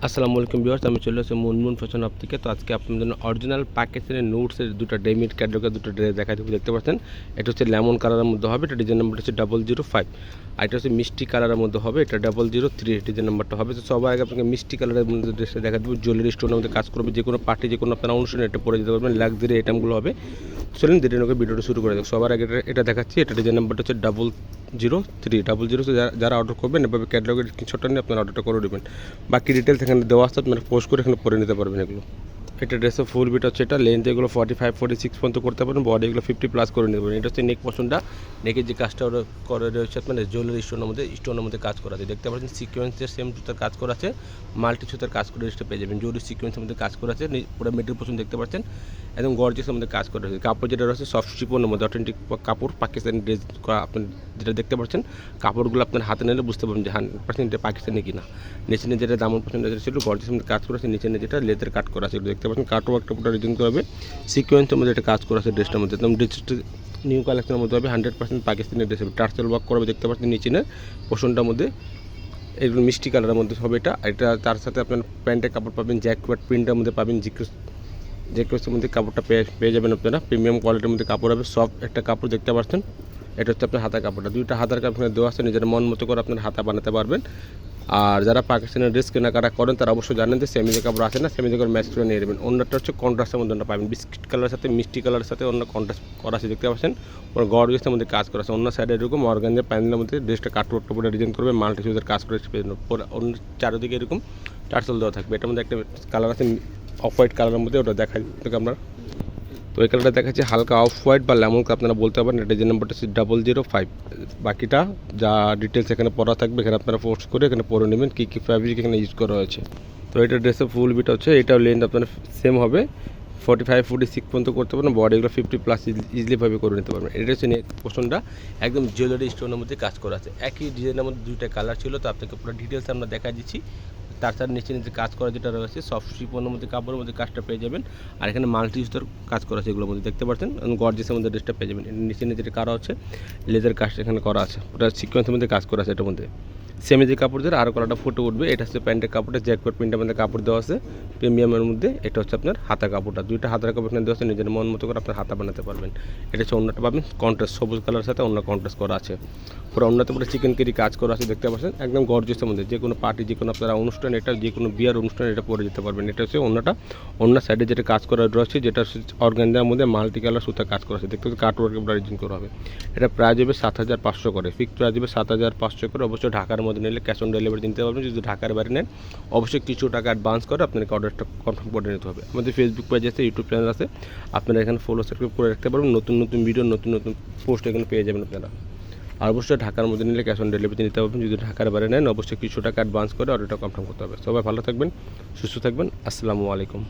আসসালামু আলাইকুম ভিউয়ার্স, আমি চলে এসেছি মুনমুন ফ্যাশন হাব থেকে। তো আজকে আপনাদের জন্য অরিজিনাল পাকিস্তানি নোটসের দুটো ডেমিট ক্যাটালগের দুটো ড্রেস দেখাই দেবো। দেখতে পাচ্ছেন এটা হচ্ছে লেমন কালারের মধ্যে হবে, এটা ডিজাইন নাম্বারটা হচ্ছে 005। আর এটা হচ্ছে মিষ্টি কালারের মধ্যে হবে, এটা 003 ডিজাইন নাম্বারটা হবে। তো সবার আগে আপনাকে মিষ্টি কালারের মধ্যে ড্রেসটা দেখা দেবো। জুয়েলারি স্টোনের মধ্যে কাজ করবে, যে কোনো পার্টি যে কোনো আপনারা অনুষ্ঠানে এটা পরে যেতে পারবেন। লাক্সারি আইটেমগুলো হবে। চলুন দেরি নয় ভিডিওটা শুরু করে দেবো। সবার আগে এটা দেখাচ্ছি, এটা ডিজাইন নাম্বারটা হচ্ছে 003 যারা অর্ডার করবেন এভাবে ক্যাটালগের স্ক্রিনশটটা নিয়ে আপনারা অর্ডারটা করে দেবেন। বাকি ডিটেলস এখানে দেওয়া আছে, আপনারা পোস্ট করে এখানে পরে নিতে পারবেন এগুলো। এটা ড্রেসের ফুল বিট হচ্ছে, এটা লেন্থ এগুলো 45-46 পর্যন্ত করতে পারেন, বডি এগুলো 50+ করে নিতে পারেন। এটা হচ্ছে নেক পোর্শনটা, নেকের যে কাজটা ওরা করে রয়েছে আপনার জুয়েলারি স্টোনের মধ্যে কাজ করা আছে। দেখতে পাচ্ছেন সিকোয়েন্সের সেম সুতার কাজ করা আছে, মাল্টি সুতার কাজ করে ড্রেসটা পেয়ে যাবেন। জরি সিকোয়েন্সের মধ্যে কাজ করা আছে, পুরো মিডল পোর্শন দেখতে পাচ্ছেন একদম গর্জিয়াসের মধ্যে কাজ করা আছে। কাপড় যেটা রয়েছে সফট শিফনের মধ্যে অথেন্টিক কাপড়, পাকিস্তানি ড্রেস করা। আপনি যেটা দেখতে পাচ্ছেন কাপড়গুলো আপনার হাতে নিলে বুঝতে পারবেন যে 100% এটা পাকিস্তানি কিনা। নিচে যেটা দামন পছন্দ ছিল গর্জিয়াসের মধ্যে কাজ করা আছে, নিচে যেটা লেদার কাট করা আছে দেখতে পাচ্ছেন। কাটও একটা পুরো রিজন করবে, সিকোয়েন্সের মধ্যে এটা কাজ করা আছে ড্রেসটার মধ্যে। একদম ড্রেসটা নিউ কালেকশনের মধ্যে হবে, 100% পাকিস্তানি ড্রেস হবে। টার্সেল ওয়ার্ক করবে দেখতে পাচ্ছেন নিচের পোর্শনটার মধ্যে, এগুলো মিষ্টি কালারের মধ্যে হবে এটা। এটা তার সাথে আপনার প্যান্টের কাপড় পাবেন, জ্যাকওয়ার্ড প্রিন্টের মধ্যে পাবেন, জ্যাকওয়ার্ডের মধ্যে কাপড়টা পেয়ে যাবেন আপনারা। প্রিমিয়াম কোয়ালিটির মধ্যে কাপড় হবে, সফট একটা কাপড় দেখতে পাচ্ছেন। এটা হচ্ছে আপনার হাতা কাপড়টা, দুইটা হাতার কাপড় দেওয়া আছে, নিজের মন মতো করে আপনার হাতা বানাতে পারবেন। আর যারা পাকিস্তানের ড্রেস কেনাকাটা করেন তারা অবশ্যই জানেন যে সেমিজে কাপড় আছে না, সেমিজে করে ম্যাচ করে নিয়ে নেবেন। অন্যটা হচ্ছে কন্ট্রাস্টের মধ্যে পাবেন, বিস্কিট কালারের সাথে মিষ্টি কালারের সাথে অন্য কন্ট্রাস্ট করা আছে দেখতে পাচ্ছেন। ওর গর্জিয়াসের মধ্যে কাজ করা আছে। অন্য সাইডে এরকম অর্গানজার প্যানেলের মধ্যে ড্রেসটা কাটওয়ার্ক করে ডিজাইন করবে, মাল্টি সুতার কাজ করে অন্য চারিদিকে এরকম টার্সেল দেওয়া থাকবে। এটার মধ্যে একটা কালার আছে অফ হোয়াইট কালারের মধ্যে, ওটা দেখাই আপনার। তো এই কালারটা দেখাচ্ছি হালকা অফ হোয়াইট বা লেমন আপনারা বলতে পারেন। এটা যে নাম্বারটা হচ্ছে 005। বাকিটা যা ডিটেলস এখানে পড়া থাকবে, এখানে আপনারা পোস্ট করে এখানে পরে নেবেন কী কী ফ্যাব্রিক এখানে ইউজ করা হয়েছে। তো এটা ড্রেসের ফুল বিট হচ্ছে, এটাও লেন্থ আপনার সেম হবে, 45-46 পর্যন্ত করতে পারেন, বডিগুলো 50+ ইজিলিভাবে করে নিতে পারবেন। এটা হচ্ছে নেক পোর্শনটা, একদম জুয়েলারি স্টোনের মধ্যে কাজ করা আছে। একই ডিজাইনের মধ্যে দুইটা কালার ছিল, তো আপনাকে পুরো ডিটেলস আমরা দেখা দিচ্ছি। তার সাথে নিচে কাজ করা যেটা রয়েছে সফট শিফনের মধ্যে কাপড়ের মধ্যে কাজটা পেয়ে যাবেন। আর এখানে মাল্টি সুতার কাজ করা আছে এগুলোর মধ্যে দেখতে পাচ্ছেন, গর্জিয়াসের মধ্যে ড্রেসটা পেয়ে যাবেন। নিচে যেটা কারা হচ্ছে লেজার কাজটা এখানে করা আছে, ওটা সিকোয়েন্সের মধ্যে কাজ করা আছে। এটার মধ্যে সেমি যে কাপড় দিয়ে আরও কালারটা ফুটে উঠবে। এটা হচ্ছে প্যান্টের কাপড়টা, জ্যাকওয়ার্ড প্রিন্টের মধ্যে কাপড় দেওয়া আছে প্রিমিয়ামের মধ্যে। এটা হচ্ছে আপনার হাতা কাপড়টা, দুইটা হাতার কাপড় এখানে দেওয়া আছে, নিজের মন মতো করে আপনার হাতা বানাতে পারবেন। এটা হচ্ছে অন্যটা পাবেন কন্ট্রাস্ট, সবুজ কালারের সাথে অন্য কন্ট্রাস্ট করা আছে। পুরো অন্যতে পুরো চিকেন কারি কাজ করা আছে দেখতে পাচ্ছেন, একদম গর্জিয়াসের মধ্যে। যে কোনো পার্টি, যে কোনো আপনারা অনুষ্ঠান, এটা যে কোনো বিয়ার অনুষ্ঠান এটা পরে যেতে পারবেন। এটা হচ্ছে অন্যটা, অন্য সাইডে যেটা কাজ করা রয়েছে, যেটা অর্গানজার মধ্যে মাল্টি কালার সুতা কাজ করা আছে দেখতে পাচ্ছেন, কাটওয়ার্কের ডিজাইন করা হবে। এটা প্রাইস হবে 7500 করে, ফিক্সড প্রাইস হবে 7500 করে। অবশ্যই ঢাকার মধ্যে নিলে ক্যাশ অন ডেলিভারি দিতে পারবেন। যদি ঢাকার বাইরে নেন অবশ্যই কিছু টাকা অ্যাডভান্স করে আপনাকে অর্ডারটা কনফার্ম করে নিতে হবে। আমাদের ফেসবুক পেজ আছে, ইউটিউব চ্যানেল আছে, আপনারা এখানে ফলো সাবস্ক্রাইব করে রাখতে পারবেন। নতুন নতুন ভিডিও, নতুন নতুন পোস্ট এখানে পেয়ে যাবেন আপনারা। আর অবশ্যই ঢাকার মধ্যে নিলে ক্যাশ অন ডেলিভারি নিতে পারবেন। যদি ঢাকার বাইরে নেন অবশ্যই কিছু টাকা অ্যাডভান্স করে অর্ডারটা কনফার্ম করতে হবে। সবাই ভালো থাকবেন, সুস্থ থাকবেন, আসসালামু আলাইকুম।